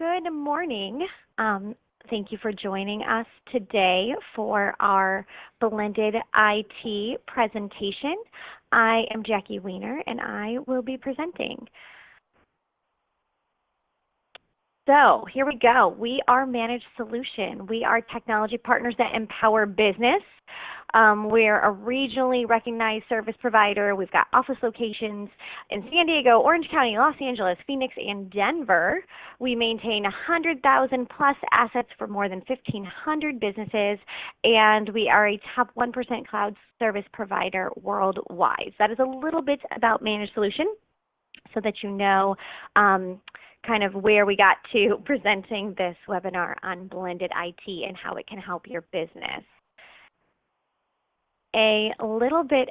Good morning. Thank you for joining us today for our blended IT presentation. I am Jackie Weiner, and I will be presenting. So here we go. We are Managed Solution. We are technology partners that empower business. We're a regionally recognized service provider. We've got office locations in San Diego, Orange County, Los Angeles, Phoenix, and Denver. We maintain 100,000 plus assets for more than 1,500 businesses, and we are a top 1% cloud service provider worldwide. So that is a little bit about Managed Solution so that you know kind of where we got to presenting this webinar on blended IT and how it can help your business. A little bit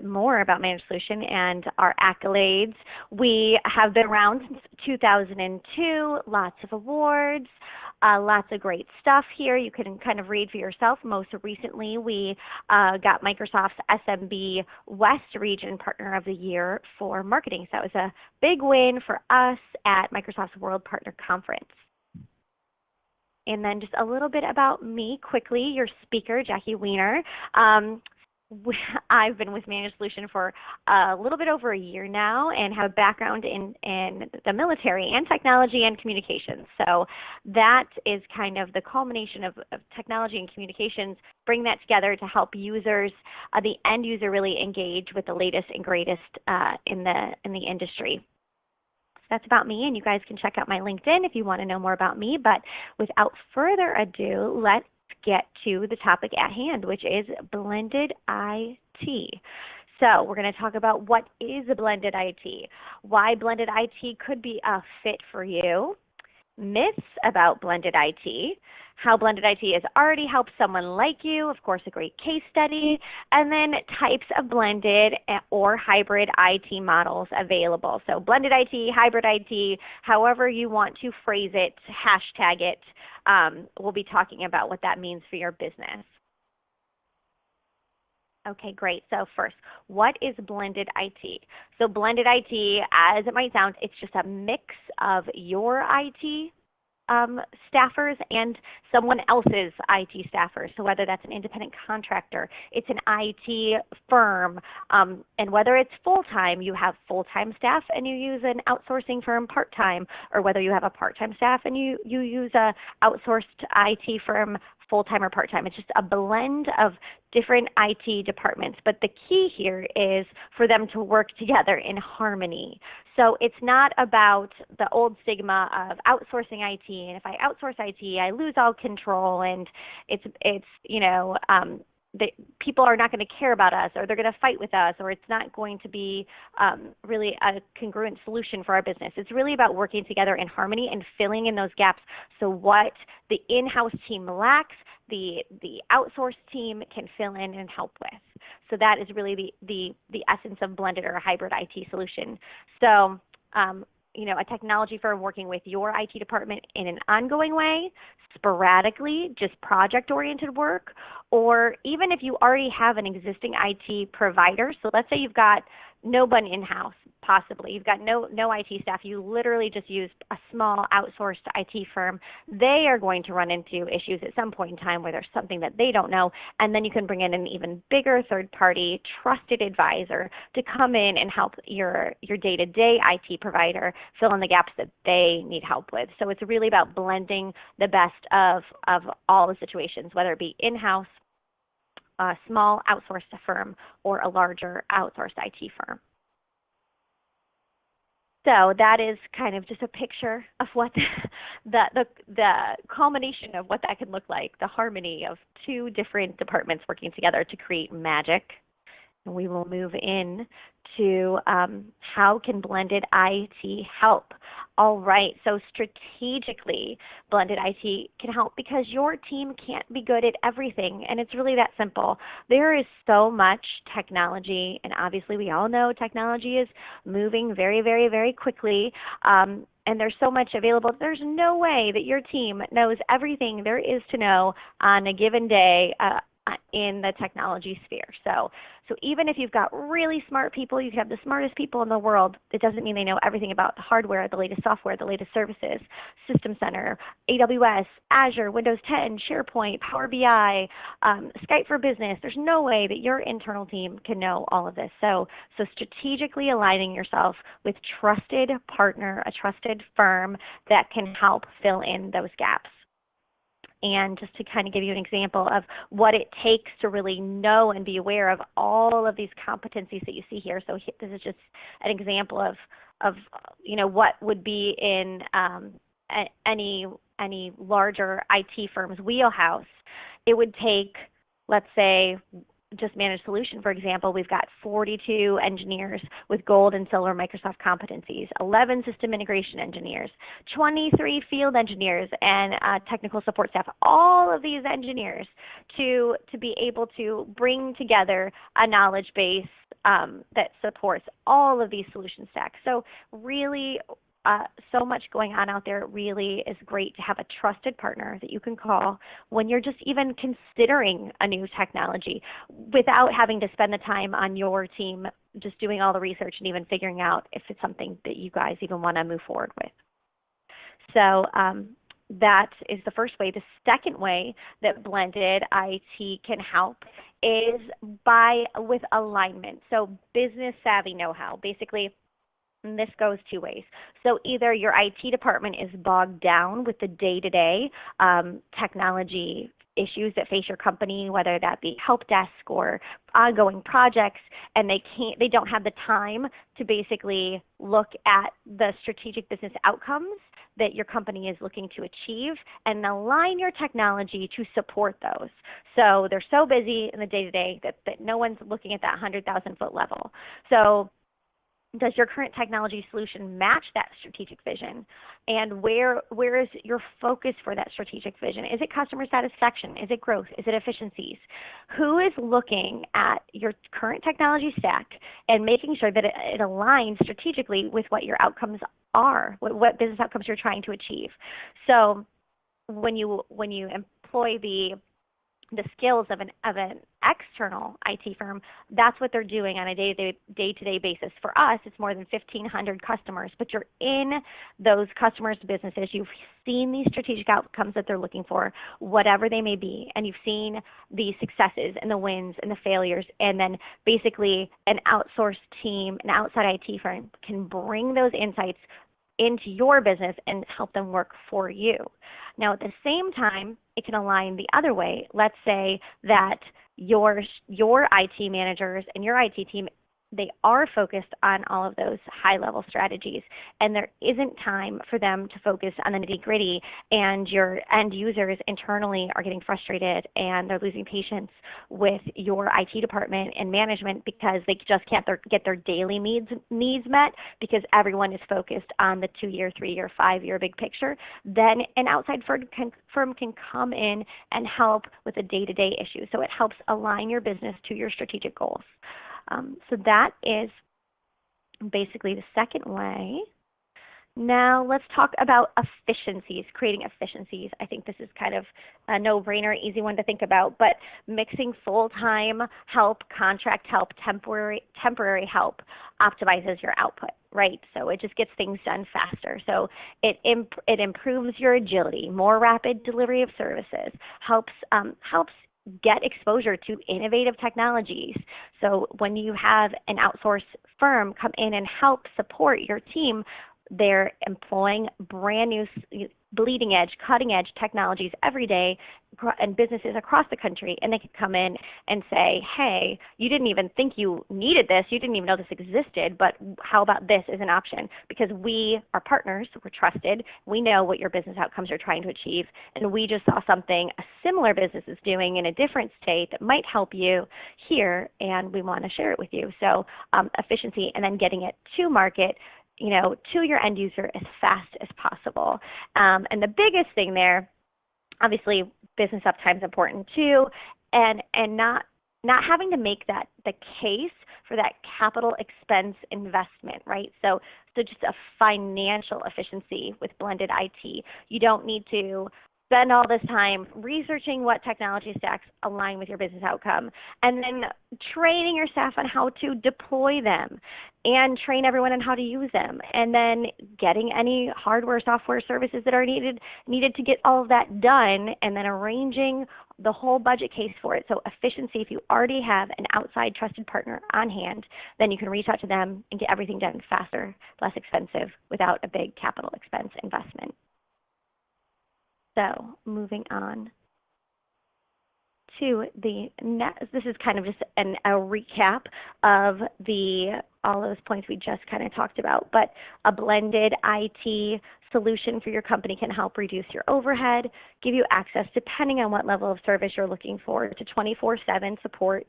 more about Managed Solution and our accolades. We have been around since 2002, lots of awards, lots of great stuff here. You can kind of read for yourself. Most recently, we got Microsoft's SMB West Region Partner of the Year for marketing. So that was a big win for us at Microsoft's World Partner Conference. And then just a little bit about me quickly, your speaker, Jackie Weiner. I've been with Managed Solution for a little bit over a year now and have a background in the military and technology and communications. So that is kind of the culmination of technology and communications, bring that together to help users, the end user really engage with the latest and greatest in the industry. That's about me, and you guys can check out my LinkedIn if you want to know more about me. But without further ado, let's get to the topic at hand, which is blended IT. So we're going to talk about what is a blended IT, why blended IT could be a fit for you, myths about blended IT, how blended IT has already helped someone like you, of course, a great case study, and then types of blended or hybrid IT models available. So blended IT, hybrid IT, however you want to phrase it, hashtag it, we'll be talking about what that means for your business. Okay, great. So first, what is blended IT? So blended IT, as it might sound, it's just a mix of your IT staffers and someone else's IT staffers. So whether that's an independent contractor, it's an IT firm, and whether it's full-time, you have full-time staff and you use an outsourcing firm part-time, or whether you have a part-time staff and you use a outsourced IT firm full-time or part-time. It's just a blend of different IT departments. But the key here is for them to work together in harmony. So it's not about the old stigma of outsourcing IT, and if I outsource IT, I lose all control, and it's you know, people are not going to care about us, or they're going to fight with us, or it's not going to be really a congruent solution for our business. It's really about working together in harmony and filling in those gaps. So what the in-house team lacks, the outsourced team can fill in and help with. So that is really the essence of blended or a hybrid IT solution. So you know, a technology firm working with your IT department in an ongoing way, sporadically, just project-oriented work, or even if you already have an existing IT provider. So let's say you've got no one in-house, possibly. You've got no IT staff. You literally just use a small outsourced IT firm. They are going to run into issues at some point in time where there's something that they don't know, and then you can bring in an even bigger third-party trusted advisor to come in and help your day-to-day IT provider fill in the gaps that they need help with. So it's really about blending the best of all the situations, whether it be in-house, a small outsourced firm, or a larger outsourced IT firm. So that is kind of just a picture of what the culmination of what that can look like, the harmony of two different departments working together to create magic. And we will move in to how can blended IT help? All right, so strategically, blended IT can help because your team can't be good at everything, and it's really that simple. There is so much technology, and obviously we all know technology is moving very, very, very quickly, and there's so much available. There's no way that your team knows everything there is to know on a given day in the technology sphere. So even if you've got really smart people, you can have the smartest people in the world, it doesn't mean they know everything about the hardware, the latest software, the latest services, System Center, AWS, Azure, Windows 10, SharePoint, Power BI, Skype for Business. There's no way that your internal team can know all of this. So strategically aligning yourself with trusted partner, a trusted firm that can help fill in those gaps. And just to kind of give you an example of what it takes to really know and be aware of all of these competencies that you see here. So this is just an example of what would be in any larger IT firm's wheelhouse. It would take, let's say, just managed solution, for example, we've got 42 engineers with gold and silver Microsoft competencies, 11 system integration engineers, 23 field engineers, and technical support staff. All of these engineers to be able to bring together a knowledge base that supports all of these solution stacks. So really, so much going on out there. It really is great to have a trusted partner that you can call when you're just even considering a new technology without having to spend the time on your team just doing all the research and even figuring out if it's something that you guys even want to move forward with. So that is the first way. The second way that blended IT can help is with alignment. So business savvy know-how. Basically, and this goes two ways. So either your IT department is bogged down with the day-to-day technology issues that face your company, whether that be help desk or ongoing projects, and they don't have the time to basically look at the strategic business outcomes that your company is looking to achieve and align your technology to support those. So they're so busy in the day-to-day that no one's looking at that 100,000-foot level. So does your current technology solution match that strategic vision? And where is your focus for that strategic vision? Is it customer satisfaction? Is it growth? Is it efficiencies? Who is looking at your current technology stack and making sure that it aligns strategically with what your outcomes are, what business outcomes you're trying to achieve? So when you employ the skills of an external IT firm, that's what they're doing on a day-to-day basis. For us, it's more than 1,500 customers, but you're in those customers' businesses. You've seen these strategic outcomes that they're looking for, whatever they may be, and you've seen the successes and the wins and the failures, and then basically an outsourced team, an outside IT firm can bring those insights into your business and help them work for you. Now, at the same time, it can align the other way. Let's say that your IT managers and your IT team, they are focused on all of those high-level strategies, and there isn't time for them to focus on the nitty-gritty, and your end users internally are getting frustrated, and they're losing patience with your IT department and management because they just can't get their daily needs met because everyone is focused on the 2-year, 3-year, 5-year big picture. Then an outside firm can come in and help with the day-to-day issues. So it helps align your business to your strategic goals. So that is basically the second way. Now let's talk about efficiencies, creating efficiencies. I think this is kind of a no-brainer, easy one to think about, but mixing full-time help, contract help, temporary help optimizes your output, right? So it just gets things done faster. So it improves your agility, more rapid delivery of services, helps get exposure to innovative technologies. So when you have an outsourced firm come in and help support your team, they're employing brand new, bleeding edge, cutting edge technologies every day, and businesses across the country, and they can come in and say, hey, you didn't even think you needed this, you didn't even know this existed, but how about this as an option? Because we are partners, we're trusted, we know what your business outcomes are trying to achieve, and we just saw something a similar business is doing in a different state that might help you here, and we want to share it with you. So efficiency, and then getting it to market, to your end user as fast as possible. And the biggest thing there, obviously, business uptime is important too, and not having to make that the case for that capital expense investment, right? So just a financial efficiency with blended IT. You don't need to spend all this time researching what technology stacks align with your business outcome, and then training your staff on how to deploy them and train everyone on how to use them, and then getting any hardware, software services that are needed to get all of that done, and then arranging the whole budget case for it. So efficiency, if you already have an outside trusted partner on hand, then you can reach out to them and get everything done faster, less expensive, without a big capital expense investment. So moving on to the next, this is kind of just a recap of all those points we just kind of talked about, but a blended IT solution for your company can help reduce your overhead, give you access, depending on what level of service you're looking for, to 24/7 support,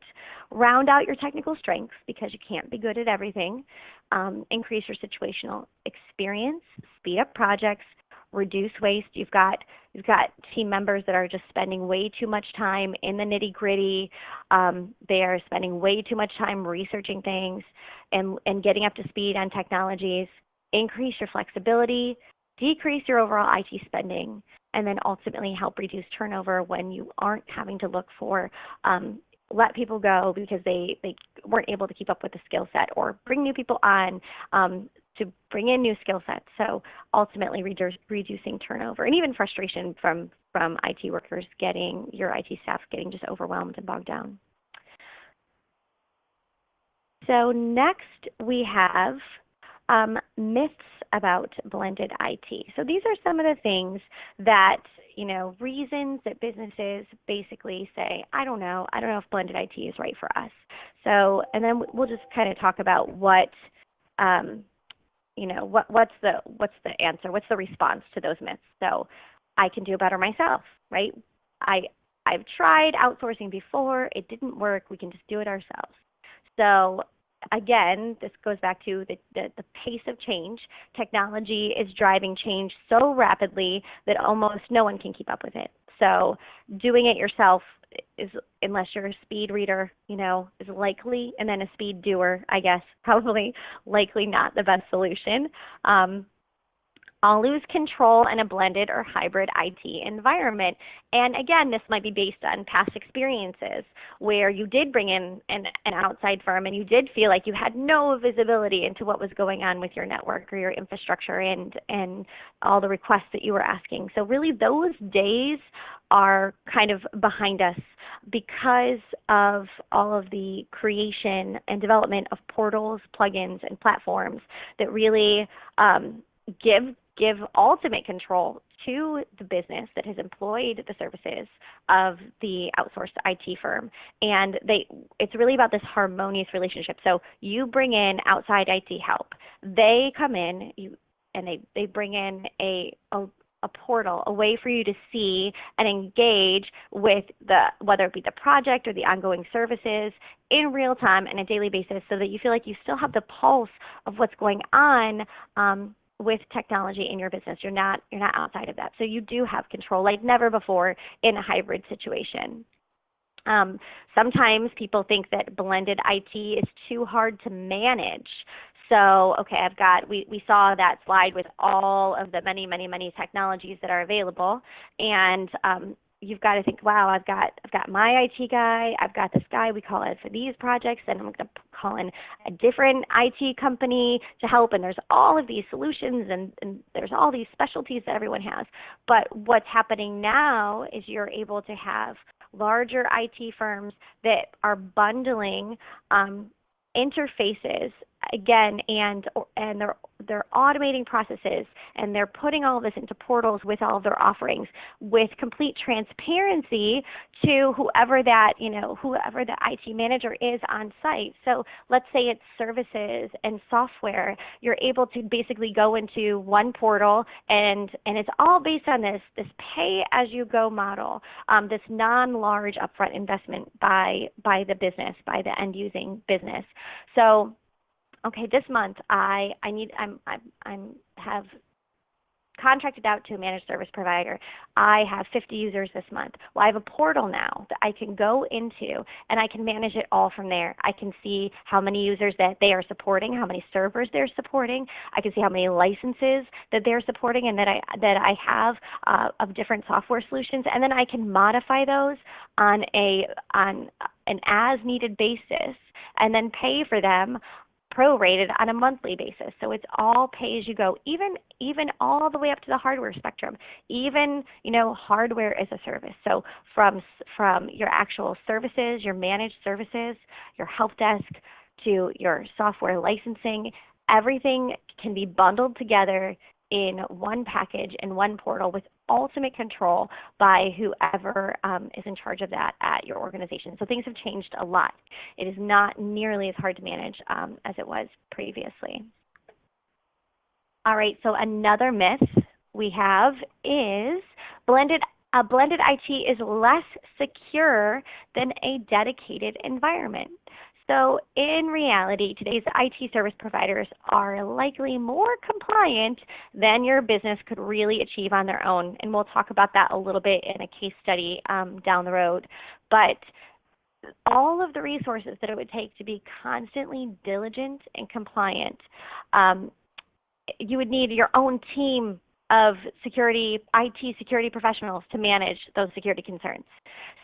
round out your technical strengths because you can't be good at everything, increase your situational experience, speed up projects, reduce waste. You've got team members that are just spending way too much time in the nitty-gritty. They are spending way too much time researching things and getting up to speed on technologies. Increase your flexibility, decrease your overall IT spending, and then ultimately help reduce turnover when you aren't having to look for let people go because they weren't able to keep up with the skill set, or bring new people on to bring in new skill sets. So ultimately reducing turnover and even frustration from IT workers, your IT staff getting just overwhelmed and bogged down. So next we have myths about blended IT. So these are some of the things that, reasons that businesses basically say, I don't know if blended IT is right for us. So, and then we'll just kind of talk about what's the answer, what's the response to those myths. So I can do better myself, right? I've tried outsourcing before, it didn't work, we can just do it ourselves. So again, this goes back to the pace of change. Technology is driving change so rapidly that almost no one can keep up with it. So doing it yourself is, unless you're a speed reader, is likely, and then a speed doer, I guess, probably likely not the best solution. I'll lose control in a blended or hybrid IT environment. And again, this might be based on past experiences where you did bring in an outside firm and you did feel like you had no visibility into what was going on with your network or your infrastructure and all the requests that you were asking. So really those days are kind of behind us because of all of the creation and development of portals, plugins, and platforms that really give ultimate control to the business that has employed the services of the outsourced IT firm. And it's really about this harmonious relationship. So you bring in outside IT help. They come in and they bring in a portal, a way for you to see and engage with whether it be the project or the ongoing services in real time and a daily basis, so that you feel like you still have the pulse of what's going on with technology in your business. You're not outside of that. So you do have control like never before in a hybrid situation. Sometimes people think that blended IT is too hard to manage. So, okay, we saw that slide with all of the many, many, many technologies that are available, and you've got to think, wow, I've got my IT guy, I've got this guy we call it for these projects, and I'm going to call in a different IT company to help, and there's all of these solutions and there's all these specialties that everyone has. But what's happening now is you're able to have larger IT firms that are bundling interfaces again, and they're automating processes, and they're putting all of this into portals with all of their offerings with complete transparency to whoever the IT manager is on site. So let's say it's services and software. You're able to basically go into one portal, and it's all based on this pay-as-you-go model, this non-large upfront investment by the business, by the end-using business. So okay, this month I have contracted out to a managed service provider. I have 50 users this month. Well, I have a portal now that I can go into, and I can manage it all from there. I can see how many users that they are supporting, how many servers they're supporting. I can see how many licenses that they're supporting and that I have of different software solutions, and then I can modify those on an as-needed basis and then pay for them prorated on a monthly basis. So it's all pay as you go, even all the way up to the hardware spectrum, even, hardware as a service. So from your actual services, your managed services, your help desk, to your software licensing, everything can be bundled together in one package and one portal with ultimate control by whoever is in charge of that at your organization. So things have changed a lot. It is not nearly as hard to manage as it was previously. All right, so another myth we have is blended IT is less secure than a dedicated environment. So in reality, today's IT service providers are likely more compliant than your business could really achieve on their own. And we'll talk about that a little bit in a case study down the road. But all of the resources that it would take to be constantly diligent and compliant, you would need your own team of IT security professionals to manage those security concerns.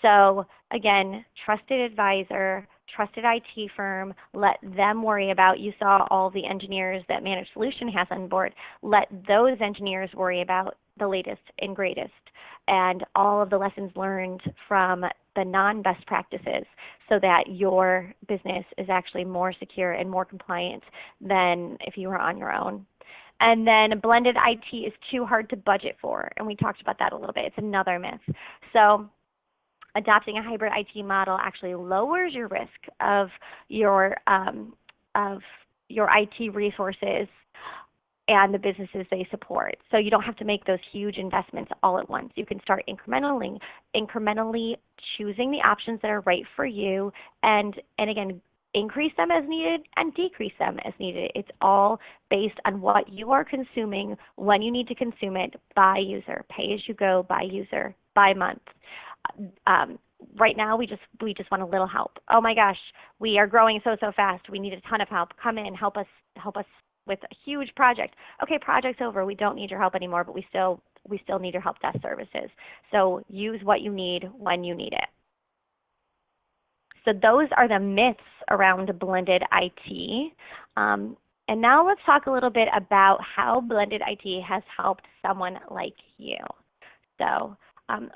So again, trusted advisor, trusted IT firm, let them worry about, you saw all the engineers that Managed Solution has on board, let those engineers worry about the latest and greatest and all of the lessons learned from the non-best practices so that your business is actually more secure and more compliant than if you were on your own. And then blended IT is too hard to budget for, and we talked about that a little bit. It's another myth. So adopting a hybrid IT model actually lowers your risk of your IT resources and the businesses they support. So you don't have to make those huge investments all at once. You can start incrementally choosing the options that are right for you, and again, increase them as needed and decrease them as needed. It's all based on what you are consuming, when you need to consume it, by user, pay as you go, by user, by month. Right now, we just want a little help. Oh my gosh, we are growing so fast. We need a ton of help. Come in, help us with a huge project. Okay, project's over. We don't need your help anymore, but we still need your help desk services. So use what you need when you need it. So those are the myths around blended IT. And now let's talk a little bit about how blended IT has helped someone like you. So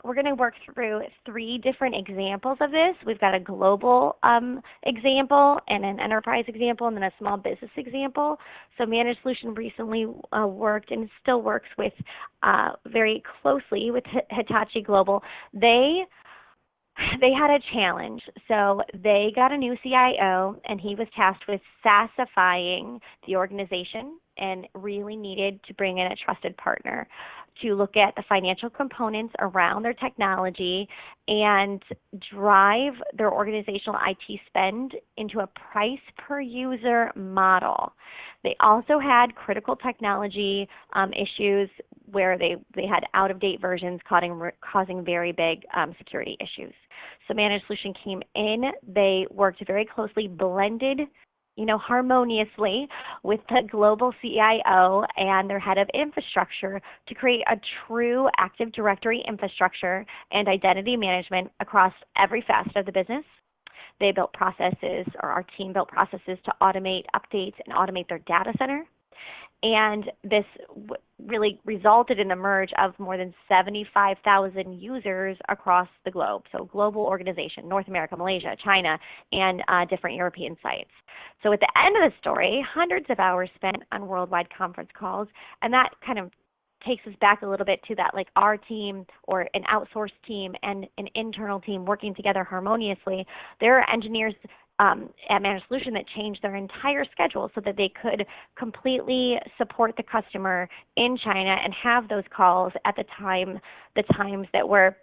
we're going to work through 3 different examples of this. We've got a global example and an enterprise example and then a small business example. So Managed Solution recently worked and still works with very closely with Hitachi Global. They had a challenge. So they got a new CIO, and he was tasked with SaaSifying the organization and really needed to bring in a trusted partner to look at the financial components around their technology and drive their organizational IT spend into a price per user model. They also had critical technology issues where they had out-of-date versions causing very big security issues. So Managed Solution came in. They worked very closely, blended harmoniously with the global CIO and their head of infrastructure to create a true Active Directory infrastructure and identity management across every facet of the business. They built processes, or our team built processes to automate updates and automate their data center. And this really resulted in the merge of more than 75,000 users across the globe. So global organization, North America, Malaysia, China, and different European sites. So at the end of the story, hundreds of hours spent on worldwide conference calls, and that kind of takes us back a little bit to that, like our team or an outsourced team and an internal team working together harmoniously. There are engineers at Managed Solution that changed their entire schedule so that they could completely support the customer in China and have those calls at the times that were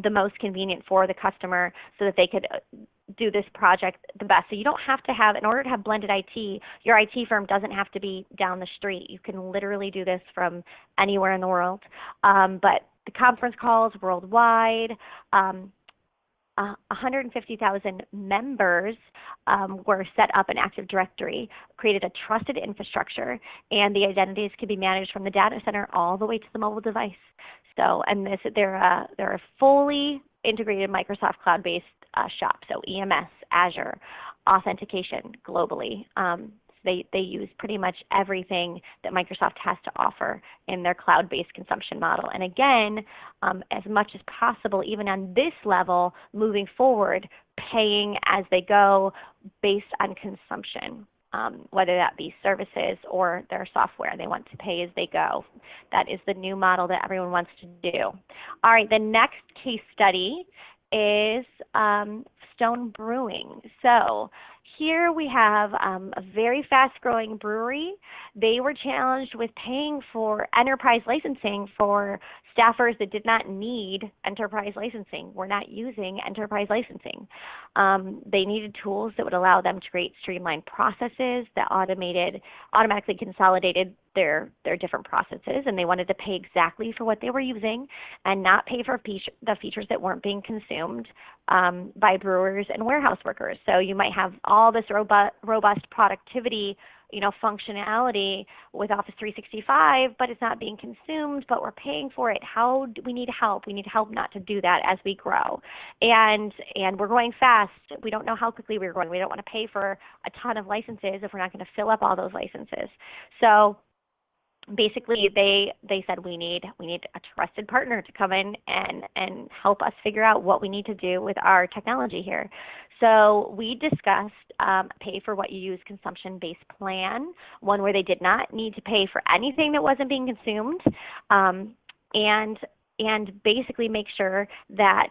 the most convenient for the customer so that they could do this project the best. So you don't have to have, in order to have blended IT, your IT firm doesn't have to be down the street. You can literally do this from anywhere in the world. But the conference calls worldwide, 150,000 members were set up in Active Directory, created a trusted infrastructure, and the identities can be managed from the data center all the way to the mobile device. So, and they're a fully integrated Microsoft cloud-based shop, so EMS, Azure, authentication globally. They use pretty much everything that Microsoft has to offer in their cloud-based consumption model. And again, as much as possible, even on this level, moving forward, paying as they go based on consumption, whether that be services or their software. They want to pay as they go. That is the new model that everyone wants to do. All right, the next case study is Stone Brewing. So here we have a very fast-growing brewery. They were challenged with paying for enterprise licensing for staffers that did not need enterprise licensing, were not using enterprise licensing. They needed tools that would allow them to create streamlined processes that automatically consolidated their different processes, and they wanted to pay exactly for what they were using and not pay for the features that weren't being consumed by brewers and warehouse workers. So you might have all this robust productivity, functionality with Office 365, but it's not being consumed, but we're paying for it. How do we need help? We need help not to do that as we grow. And we're growing fast. We don't know how quickly we're growing. We don't want to pay for a ton of licenses if we're not going to fill up all those licenses. So basically, they said we need a trusted partner to come in and help us figure out what we need to do with our technology here. So we discussed pay for what you use consumption-based plan, one where they did not need to pay for anything that wasn't being consumed, and basically make sure that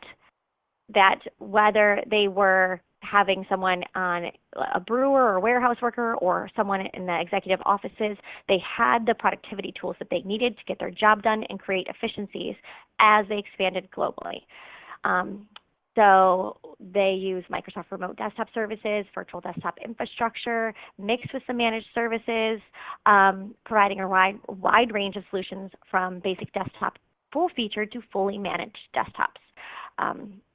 whether they were having someone on a brewer or a warehouse worker or someone in the executive offices, they had the productivity tools that they needed to get their job done and create efficiencies as they expanded globally. So they use Microsoft Remote Desktop Services, virtual desktop infrastructure, mixed with some managed services, providing a wide range of solutions from basic desktop full feature to fully managed desktops.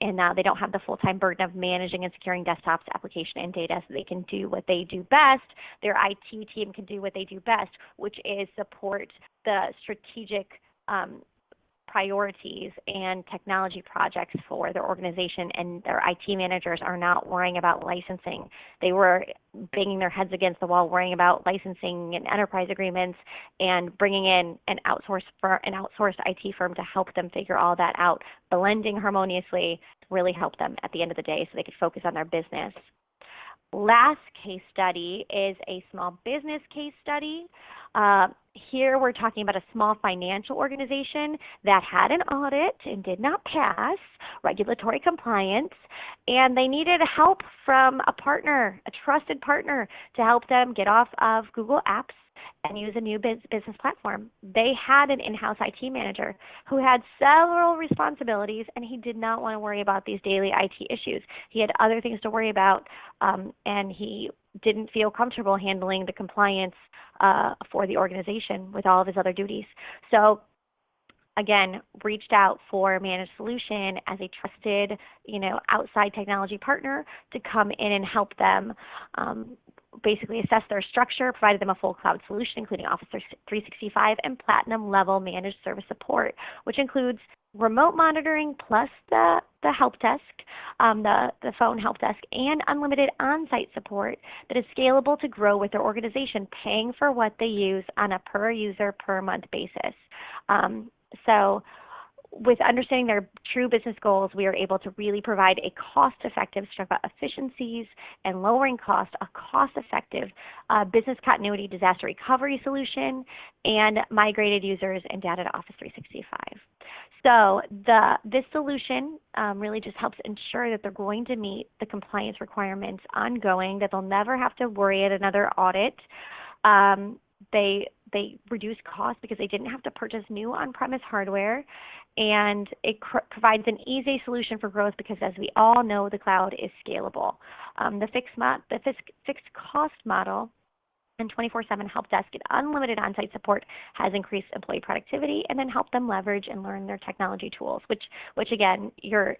And now they don't have the full-time burden of managing and securing desktops, application, and data, so they can do what they do best. Their IT team can do what they do best, which is support the strategic priorities and technology projects for their organization, and their IT managers are not worrying about licensing. They were banging their heads against the wall worrying about licensing and enterprise agreements, and bringing in an outsourced IT firm to help them figure all that out, blending harmoniously to really help them at the end of the day so they could focus on their business. Last case study is a small business case study. Here we're talking about a small financial organization that had an audit and did not pass regulatory compliance, and they needed help from a partner, a trusted partner, to help them get off of Google Apps and use a new business platform. They had an in-house IT manager who had several responsibilities, and he did not want to worry about these daily IT issues. He had other things to worry about, and he didn't feel comfortable handling the compliance for the organization with all of his other duties. So again, reached out for a managed solution as a trusted, outside technology partner to come in and help them basically assess their structure, provided them a full cloud solution, including Office 365 and platinum level managed service support, which includes remote monitoring plus the help desk, the phone help desk, and unlimited on-site support that is scalable to grow with their organization, paying for what they use on a per user per month basis. So with understanding their true business goals, we are able to really provide a cost-effective, efficiencies and lowering cost, a cost-effective business continuity disaster recovery solution, and migrated users and data to Office 365. So this solution really just helps ensure that they're going to meet the compliance requirements ongoing, that they'll never have to worry at another audit. They reduced costs because they didn't have to purchase new on-premise hardware, and it provides an easy solution for growth because, as we all know, the cloud is scalable. The fixed cost model and 24/7 help desk and unlimited on-site support has increased employee productivity and then helped them leverage and learn their technology tools, which again, your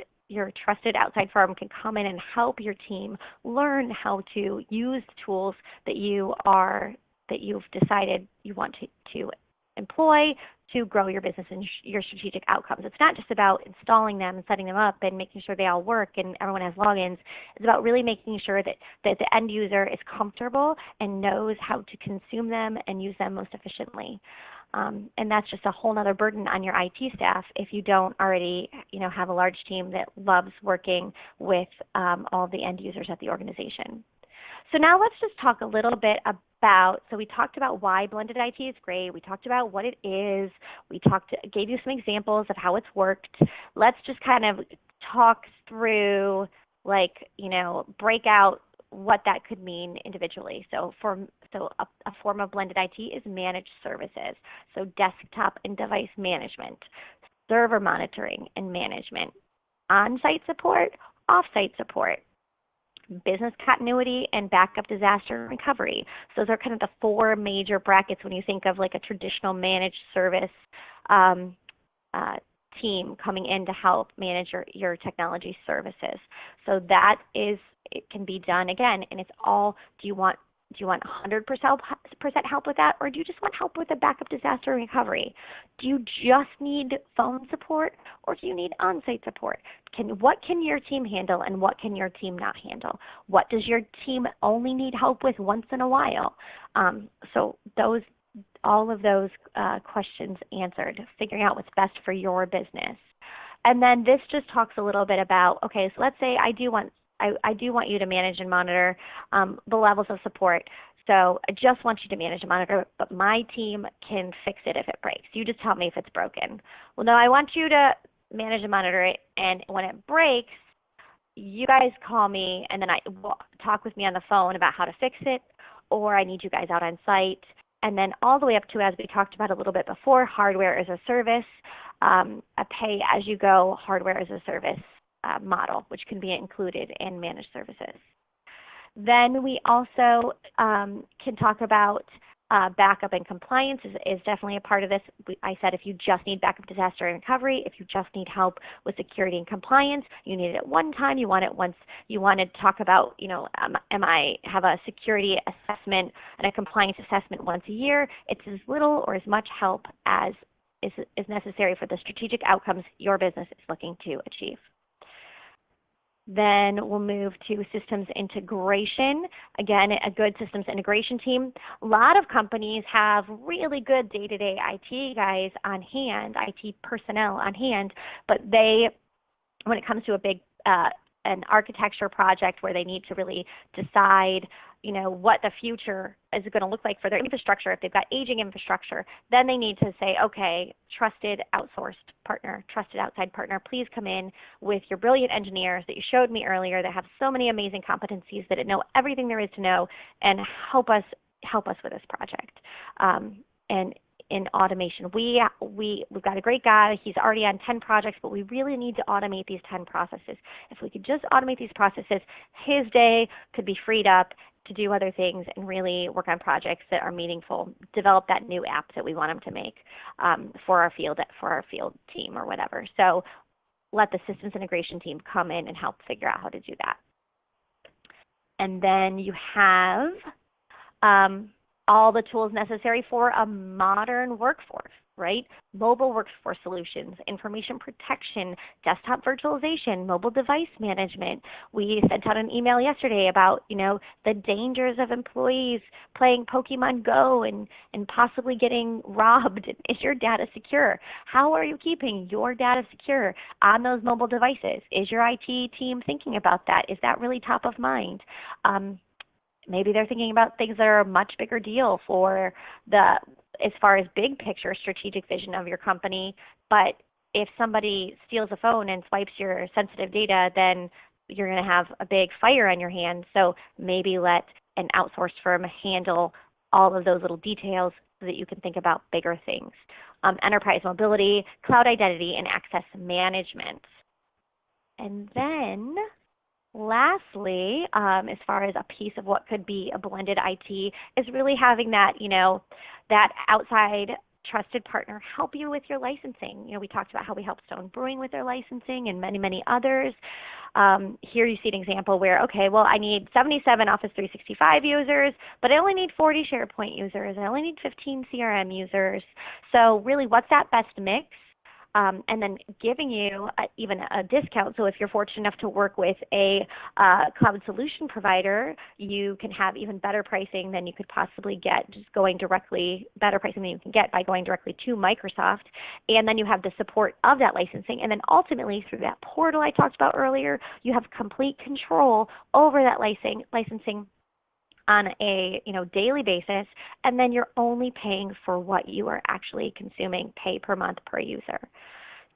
trusted outside firm can come in and help your team learn how to use the tools that you've decided you want to employ to grow your business and your strategic outcomes. It's not just about installing them and setting them up and making sure they all work and everyone has logins. It's about really making sure that the end user is comfortable and knows how to consume them and use them most efficiently. And that's just a whole other burden on your IT staff if you don't already have a large team that loves working with all the end users at the organization. So now let's just talk a little bit about, so we talked about why blended IT is great. We talked about what it is. We gave you some examples of how it's worked. Let's just kind of talk through, break out what that could mean individually. So a form of blended IT is managed services. So desktop and device management, server monitoring and management, on-site support, off-site support, business continuity, and backup disaster recovery. So those are kind of the four major brackets when you think of like a traditional managed service team coming in to help manage your technology services. So it can be done again, and it's all, do you want 100% help with that, or do you just want help with the backup disaster recovery? Do you just need phone support, or do you need on-site support? What can your team handle, and what can your team not handle? What does your team only need help with once in a while? So all of those questions answered, figuring out what's best for your business. And then this just talks a little bit about, okay, so let's say I do want you to manage and monitor the levels of support. So I just want you to manage and monitor, but my team can fix it if it breaks. You just tell me if it's broken. Well, no, I want you to manage and monitor it, and when it breaks, you guys call me, and then talk with me on the phone about how to fix it, or I need you guys out on site. And then all the way up to, as we talked about a little bit before, hardware as a service, a pay-as-you-go hardware as a service model, which can be included in managed services. Then we also can talk about backup and compliance is definitely a part of this. I said if you just need backup disaster and recovery, if you just need help with security and compliance, you need it at one time, you want it once, you want to talk about, have a security assessment and a compliance assessment once a year. It's as little or as much help as is necessary for the strategic outcomes your business is looking to achieve. Then we'll move to systems integration. Again, a good systems integration team. A lot of companies have really good day-to-day IT guys on hand, IT personnel on hand, but when it comes to a big an architecture project where they need to really decide, what the future is going to look like for their infrastructure. If they've got aging infrastructure, then they need to say, okay, trusted outsourced partner, trusted outside partner, please come in with your brilliant engineers that you showed me earlier that have so many amazing competencies that know everything there is to know, and help us with this project. And in automation, we've got a great guy. He's already on 10 projects, but we really need to automate these 10 processes. If we could just automate these processes, his day could be freed up to do other things and really work on projects that are meaningful, develop that new app that we want him to make for our field team or whatever. So let the systems integration team come in and help figure out how to do that. And then you have all the tools necessary for a modern workforce, right? Mobile workforce solutions, information protection, desktop virtualization, mobile device management. We sent out an email yesterday about, the dangers of employees playing Pokemon Go and possibly getting robbed. Is your data secure? How are you keeping your data secure on those mobile devices? Is your IT team thinking about that? Is that really top of mind? Maybe they're thinking about things that are a much bigger deal for as far as big picture strategic vision of your company. But if somebody steals a phone and swipes your sensitive data, then you're going to have a big fire on your hands. So maybe let an outsourced firm handle all of those little details so that you can think about bigger things. Enterprise mobility, cloud identity, and access management. And then lastly, as far as a piece of what could be a blended IT is really having that, that outside trusted partner help you with your licensing. We talked about how we help Stone Brewing with their licensing and many, many others. Here you see an example where, okay, well, I need 77 Office 365 users, but I only need 40 SharePoint users. I only need 15 CRM users. So really, what's that best mix? And then giving you even a discount. So if you're fortunate enough to work with a cloud solution provider, you can have even better pricing than you could possibly get just going directly, better pricing than you can get by going directly to Microsoft. And then you have the support of that licensing. And then ultimately through that portal I talked about earlier, you have complete control over that licensing on a daily basis, and then you're only paying for what you are actually consuming, pay per month per user.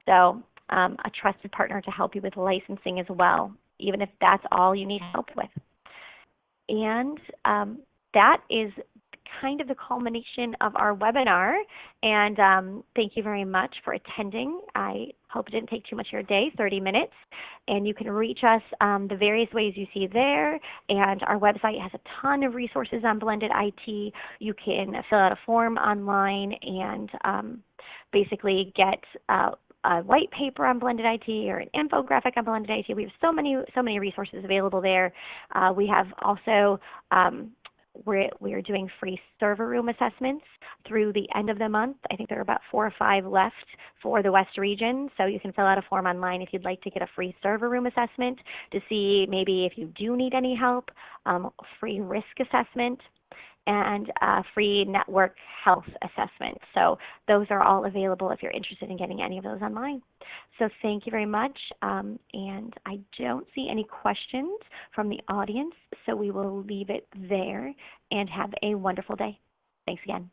So a trusted partner to help you with licensing as well, even if that's all you need help with. And that is kind of the culmination of our webinar, and thank you very much for attending. I hope it didn't take too much of your day, 30 minutes, and you can reach us the various ways you see there, and our website has a ton of resources on blended IT. You can fill out a form online and basically get a white paper on blended IT or an infographic on blended IT. We have so many resources available there. We have also we are doing free server room assessments through the end of the month. I think there are about 4 or 5 left for the West region, so you can fill out a form online if you'd like to get a free server room assessment to see maybe if you do need any help, free risk assessment, and a free network health assessment. So those are all available if you're interested in getting any of those online. So thank you very much, and I don't see any questions from the audience, so we will leave it there and have a wonderful day. Thanks again.